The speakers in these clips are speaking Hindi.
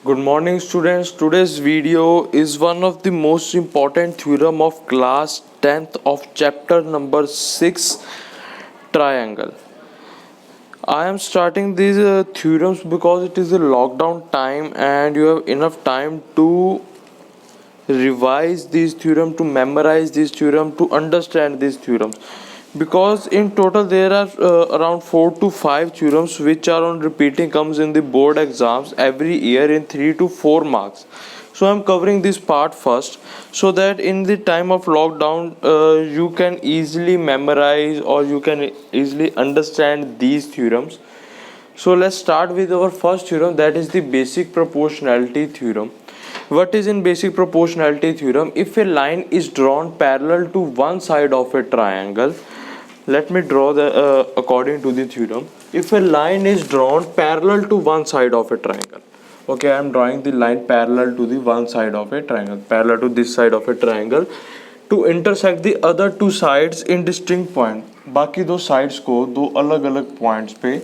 Good morning, students. Today's video is one of the most important theorem of class 10th of chapter number 6, triangle. I am starting these theorems because it is a lockdown time and you have enough time to revise these theorem, to memorize these theorem, to understand these theorems, because in total there are around 4 to 5 theorems which are on repeating comes in the board exams every year in 3 to 4 marks. So I'm covering this part first so that in the time of lockdown you can easily memorize or you can easily understand these theorems. So let's start with our first theorem, that is the basic proportionality theorem. What is in basic proportionality theorem? If a line is drawn parallel to one side of a triangle, let me draw the according to the theorem. If a line is drawn parallel to one side of a triangle, okay, I am drawing the line parallel to the one side of a triangle, parallel to this side of a triangle, to intersect the other two sides in distinct point. बाकी दो sides को दो अलग अलग points पे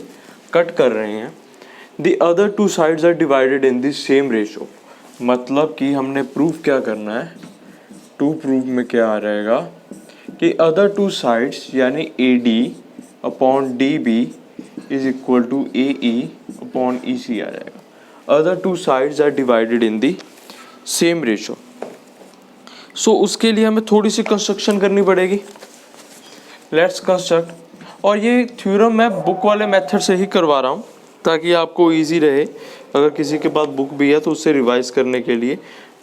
कट कर रहे हैं. The other two sides are divided in the same ratio. मतलब कि हमने प्रूफ क्या करना है, टू प्रूफ में क्या आ रहेगा कि अदर टू साइड्स यानी A D upon D B is equal to A E upon E C आ जाएगा. Other two sides are divided in the same ratio. So उसके लिए हमें थोड़ी सी कंस्ट्रक्शन करनी पड़ेगी. Let's construct. और ये थ्योरम मैं बुक वाले मेथड से ही करवा रहा हूँ ताकि आपको इजी रहे. अगर किसी के पास बुक भी है तो उससे रिवाइज करने के लिए.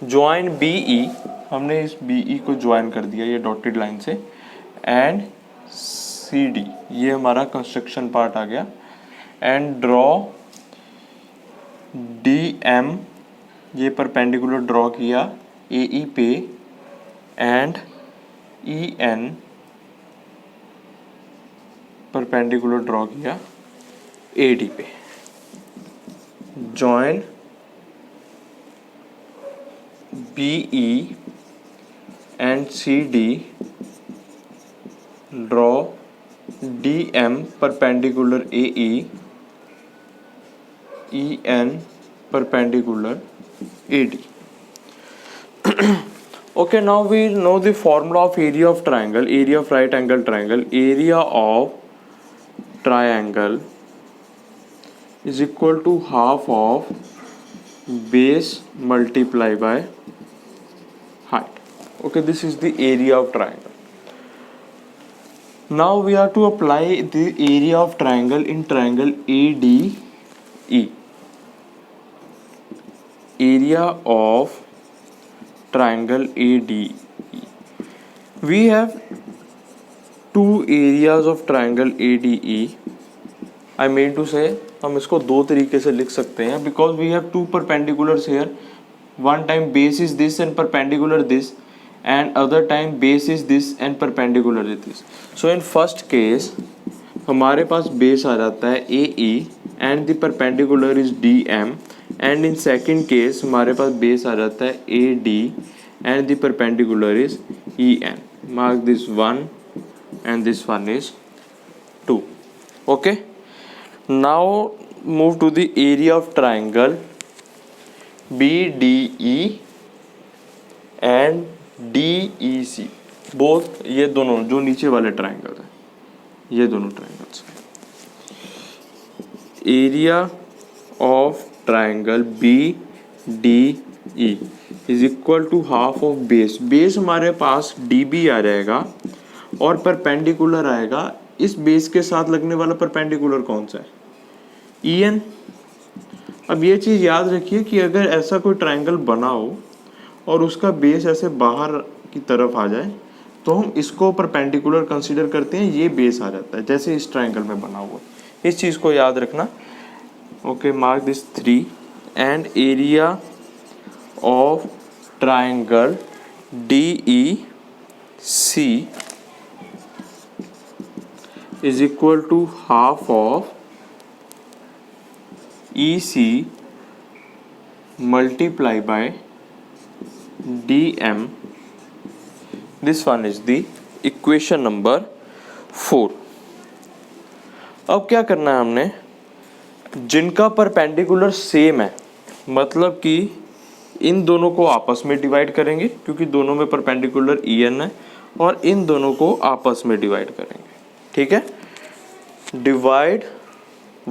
ज्वाइन बी ई, हमने इस बी ई को ज्वाइन कर दिया ये डॉटेड लाइन से, एंड सी डी, ये हमारा कंस्ट्रक्शन पार्ट आ गया. एंड ड्रॉ डी एम, ये परपेंडिकुलर ड्रॉ किया ए ई पे, and E N perpendicular draw किया ए डी पे. join BE and CD, draw DM perpendicular AE, EN perpendicular AD. Okay, now we know the formula of area of triangle, area of right angle triangle. Area of triangle is equal to half of base multiplied by height. Okay, this is the area of triangle. Now we have to apply the area of triangle in triangle ADE. Area of triangle ADE. We have two areas of triangle ADE. I mean to say, हम इसको दो तरीके से लिख सकते हैं because we have two perpendiculars here. One time base is this and perpendicular this, and other time base is this and perpendicular is this. So in first case हमारे पास base आ जाता है AE and the perpendicular is DM, and in second case हमारे पास base आ जाता है AD and the perpendicular is EN. Mark this one and this one is 2. Okay. Now move to the area of triangle BDE and DEC. Both ये दोनों जो नीचे वाले ट्राइंगल हैं, ये दोनों triangles. Area of triangle BDE is equal to half of base. Base हमारे पास DB आ जाएगा और परपेंडिकुलर आएगा. इस बेस के साथ लगने वाला परपेंडिकुलर कौन सा है? EN. अब ये चीज़ याद रखिए कि अगर ऐसा कोई ट्रायंगल बना हो और उसका बेस ऐसे बाहर की तरफ आ जाए तो हम इसको परपेंडिकुलर कंसीडर करते हैं, ये बेस आ जाता है जैसे इस ट्रायंगल में बना हुआ. इस चीज़ को याद रखना. Okay, mark this 3. And area of triangle DEC is equal to half of EC multiply by DM. This one is the equation number 4. अब क्या करना है हमने, जिनका परपेंडिकुलर सेम है मतलब कि इन दोनों को आपस में डिवाइड करेंगे क्योंकि दोनों में परपेंडिकुलर EN है, और इन दोनों को आपस में डिवाइड करेंगे। ठीक है, डिवाइड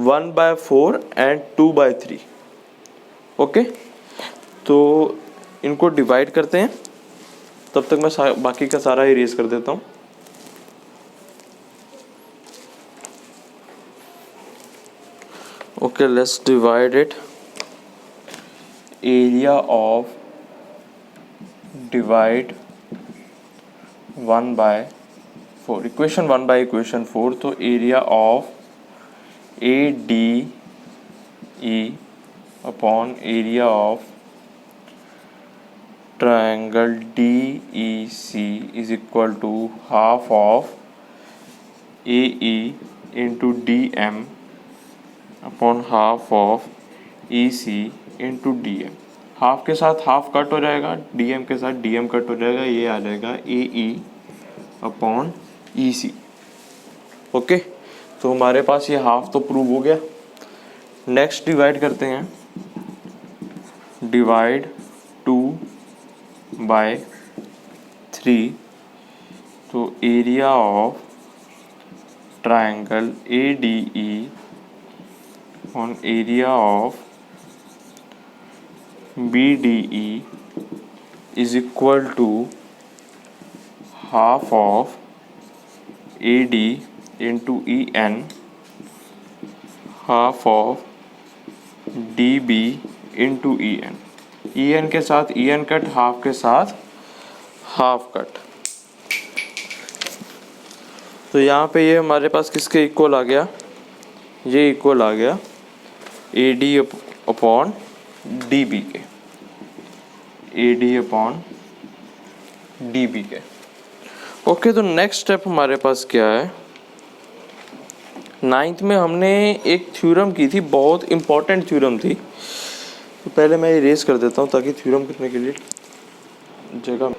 1/4 एंड 2/3। ओके, तो इनको डिवाइड करते हैं। तब तक मैं बाकी का सारा इरेज कर देता हूँ। Okay, let's divide it. Area of divide 1/4, equation 1 by equation 4, तो area of ADE upon area of triangle DEC is equal to half of AE into DM upon half of EC into DM। Half के साथ हाफ कट हो जाएगा, DM के साथ DM कट हो जाएगा, ये आ जाएगा AE अपॉन EC। ओके, तो हमारे पास ये हाफ तो प्रूव हो गया। नेक्स्ट डिवाइड करते हैं, डिवाइड 2/3, तो area of triangle ADE on area of BDE is equal to half of AD into EN half of DB into EN। EN के साथ EN कट, हाफ के साथ हाफ कट। तो यहाँ पे ये हमारे पास किसके इक्वल आ गया, ये इक्वल आ गया AD अपॉन DB के, AD अपॉन DB के। ओके, तो नेक्स्ट स्टेप हमारे पास क्या है। 9th में हमने एक थ्योरम की थी, बहुत इंपॉर्टेंट थ्योरम थी। तो पहले मैं इरेज कर देता हूँ ताकि थ्योरम करने के लिए जगह।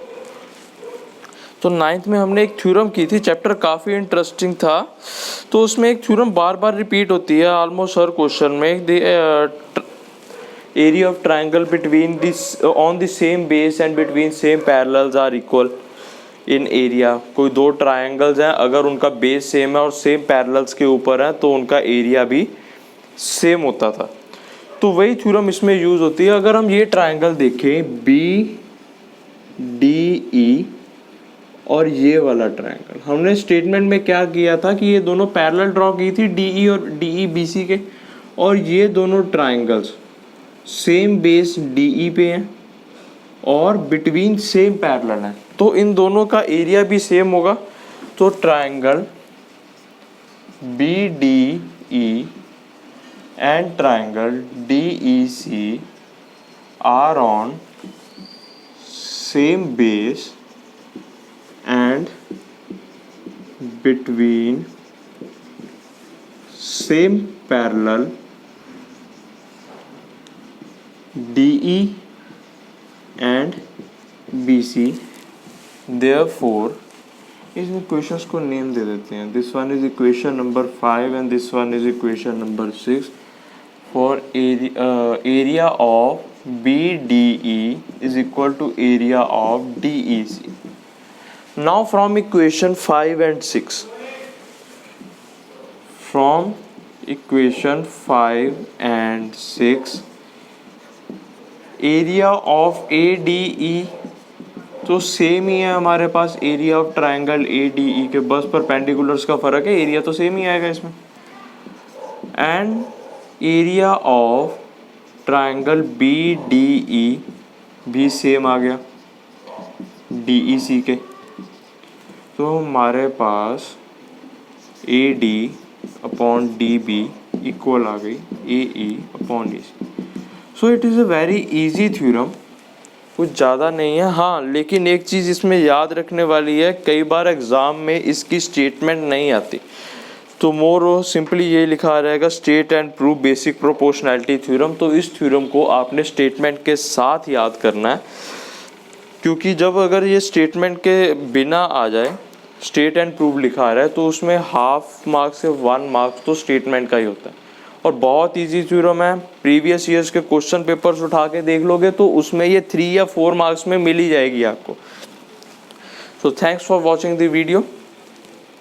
तो 9th में हमने एक थ्योरम की थी, चैप्टर काफ़ी इंटरेस्टिंग था। तो उसमें एक थ्योरम बार बार रिपीट होती है ऑलमोस्ट हर क्वेश्चन में। Area of triangle between this on the same base and between same parallels are equal in area. कोई दो ट्राइंगल्स हैं, अगर उनका बेस सेम है और सेम पैरेलल्स के ऊपर है तो उनका एरिया भी सेम होता था। तो वही थ्योरम इसमें यूज होती है। अगर हम ये ट्राइंगल देखें BDE और ये वाला ट्राइंगल, हमने स्टेटमेंट में क्या किया था कि ये दोनों पैरेलल ड्रॉ की थी DE और DE BC के, और ये दोनों ट्राइंगल्स सेम बेस DE पे हैं और बिटवीन सेम पैरेलल है, तो इन दोनों का एरिया भी सेम होगा। तो triangle BDE and triangle DEC are on same base and between same parallel DE and BC। Therefore इस इक्वेशंस को नेम दे देते हैं। This one is equation number 5 and this one is equation number 6 for area of BDE is equal to area of DEC. Now from equation 5 and 6, from equation 5 and 6, area of ADE तो सेम ही है हमारे पास एरिया ऑफ ट्राइंगल ADE के, बस परपेंडिकुलर्स का फर्क है, एरिया तो सेम ही आएगा इसमें। And area of triangle BDE भी सेम आ गया DEC के। तो हमारे पास AD अपॉन DB इक्वल आ गई AE upon EC। So it is a very easy theorem, कुछ ज़्यादा नहीं है। हाँ, लेकिन एक चीज़ इसमें याद रखने वाली है, कई बार एग्ज़ाम में इसकी स्टेटमेंट नहीं आती, तो मोर सिंपली ये लिखा रहेगा state and prove basic proportionality theorem. तो इस थ्योरम को आपने स्टेटमेंट के साथ याद करना है, क्योंकि जब अगर ये स्टेटमेंट के बिना आ जाए, स्टेट एंड प्रूव लिखा रहा है, तो उसमें हाफ मार्क्स से 1 मार्क्स तो स्टेटमेंट का ही होता है और बहुत ईजी थ्योरम है। प्रीवियस ईयर्स के क्वेश्चन पेपर्स उठा के देख लोगे तो उसमें ये 3 या 4 मार्क्स में मिल ही जाएगी आपको। So thanks for watching the video.